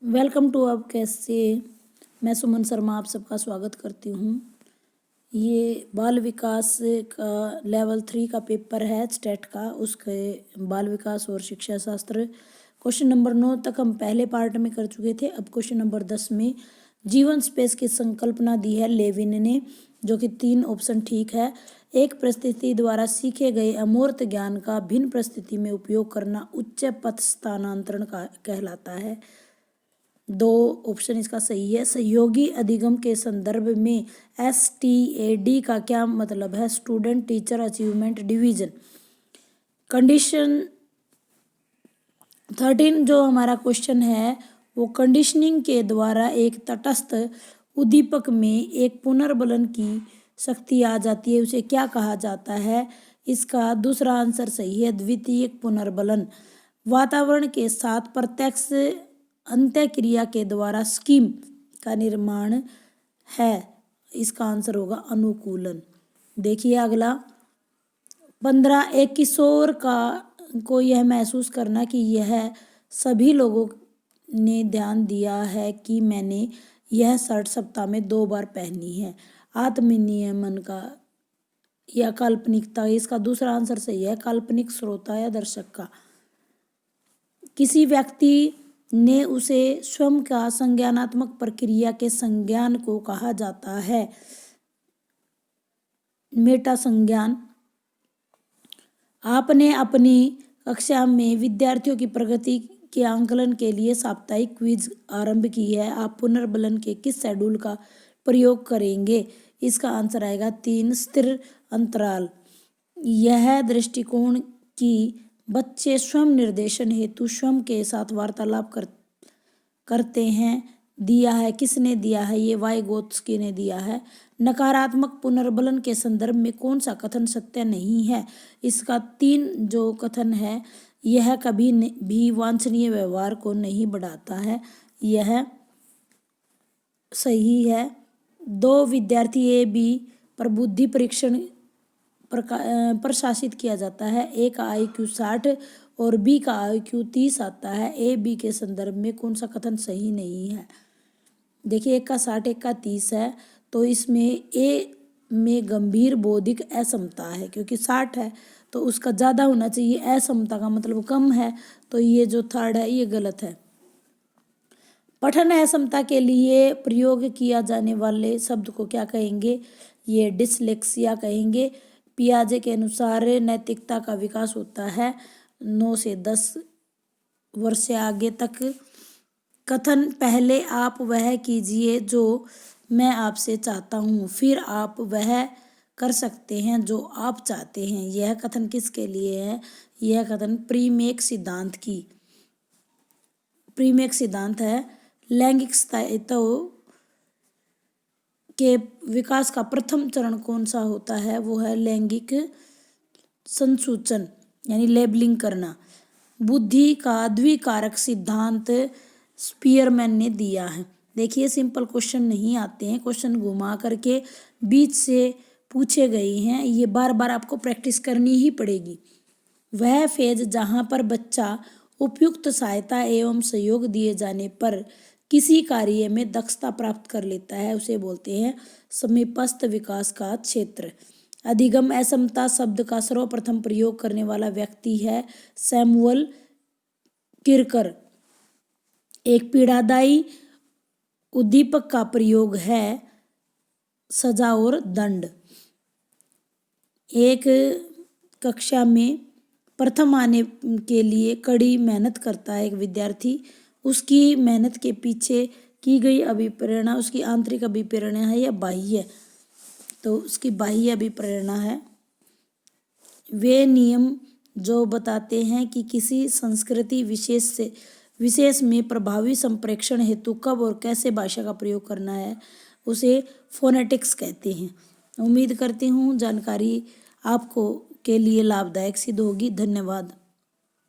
Welcome to अब कैसे। मैं सुमन शर्मा आप सबका स्वागत करती हूँ। ये बाल विकास का लेवल 3 का पेपर है स्टेट का, उसके बाल विकास और शिक्षा शास्त्र क्वेश्चन नंबर 9 तक हम पहले पार्ट में कर चुके थे। अब क्वेश्चन नंबर 10 में जीवन स्पेस की संकल्पना दी है लेविन ने, जो कि 3 ऑप्शन ठीक है। एक परिस्थिति द्वारा सीखे गए अमूर्त ज्ञान का भिन्न परिस्थिति में उपयोग करना उच्च पथ स्थानांतरण का कहलाता है। 2 ऑप्शन इसका सही है। सहयोगी अधिगम के संदर्भ में STAD का क्या मतलब है? Student teacher achievement division. Condition 13 जो हमारा क्वेश्चन है वो कंडीशनिंग के द्वारा एक तटस्थ उद्दीपक में एक पुनर्बलन की शक्ति आ जाती है, उसे क्या कहा जाता है? इसका दूसरा आंसर सही है, द्वितीयक पुनर्बलन। वातावरण के साथ प्रत्यक्ष अंत्यक्रिया के द्वारा स्कीम का निर्माण है, इसका आंसर होगा अनुकूलन। देखिए अगला 15 एक किशोर को यह महसूस करना कि यह सभी लोगों ने ध्यान दिया है कि मैंने यह शर्ट सप्ताह में 2 बार पहनी है। आत्मनियमन का या काल्पनिकता, इसका दूसरा आंसर सही है, काल्पनिक श्रोता या दर्शक का। किसी व्यक्ति ने उसे स्वयं का संज्ञानात्मक प्रक्रिया के संज्ञान को कहा जाता है, मेटा संज्ञान। आपने अपनी कक्षा में विद्यार्थियों की प्रगति के आंकलन के लिए साप्ताहिक क्विज आरंभ की है। आप पुनर्बलन के किस शेड्यूल का प्रयोग करेंगे? इसका आंसर आएगा 3 स्थिर अंतराल। यह दृष्टिकोण कि बच्चे स्वयं निर्देशन हेतु स्वयं के साथ वार्तालाप करते हैं दिया है। किसने दिया है? ये वाइगोत्स्की ने दिया है। नकारात्मक पुनर्बलन के संदर्भ में कौन सा कथन सत्य नहीं है? इसका 3 जो कथन है, यह कभी भी वांछनीय व्यवहार को नहीं बढ़ाता है, यह सही है। 2 विद्यार्थी A B पर बुद्धि परीक्षण प्रशासित किया जाता है। A का IQ 60 और B का IQ 30 आता है। A B के संदर्भ में कौन सा कथन सही नहीं है? देखिए, एक का 60 एक का 30 है, तो इसमें A में गंभीर बौद्धिक असमता है, क्योंकि 60 है तो उसका ज़्यादा होना चाहिए, असमता का मतलब कम है, तो ये जो थर्ड है ये गलत है। पठन असमता के लिए प्रयोग किया जाने वाले शब्द को क्या कहेंगे? ये डिसलेक्सिया कहेंगे। पियाजे के अनुसार नैतिकता का विकास होता है 9 से 10 वर्ष से आगे तक। कथन: पहले आप वह कीजिए जो मैं आपसे चाहता हूँ, फिर आप वह कर सकते हैं जो आप चाहते हैं। यह कथन किसके लिए है? यह कथन प्रीमेक सिद्धांत की। प्रीमेक सिद्धांत है लैंगिक स्थायित्व के विकास का प्रथम चरण कौन सा होता है? वो है लैंगिक संसूचन यानी लेबलिंग करना। बुद्धि का द्विकारक सिद्धांत स्पीयरमैन ने दिया है। देखिए, सिंपल क्वेश्चन नहीं आते हैं, क्वेश्चन घुमा करके बीच से पूछे गए हैं, ये बार बार आपको प्रैक्टिस करनी ही पड़ेगी। वह फेज जहाँ पर बच्चा उपयुक्त सहायता एवं सहयोग दिए जाने पर किसी कार्य में दक्षता प्राप्त कर लेता है, उसे बोलते हैं समीपस्थ विकास का क्षेत्र। अधिगम असमता शब्द का सर्वप्रथम प्रयोग करने वाला व्यक्ति है सैमुअल किरकर। एक पीड़ादायी उद्दीपक का प्रयोग है सजा और दंड। एक कक्षा में प्रथम आने के लिए कड़ी मेहनत करता है एक विद्यार्थी, उसकी मेहनत के पीछे की गई अभिप्रेरणा उसकी आंतरिक अभिप्रेरणा है या बाह्य? तो उसकी बाह्य अभिप्रेरणा है। वे नियम जो बताते हैं कि किसी संस्कृति विशेष में प्रभावी संप्रेषण हेतु कब और कैसे भाषा का प्रयोग करना है, उसे फोनेटिक्स कहते हैं। उम्मीद करती हूँ जानकारी आपको के लिए लाभदायक सिद्ध होगी। धन्यवाद।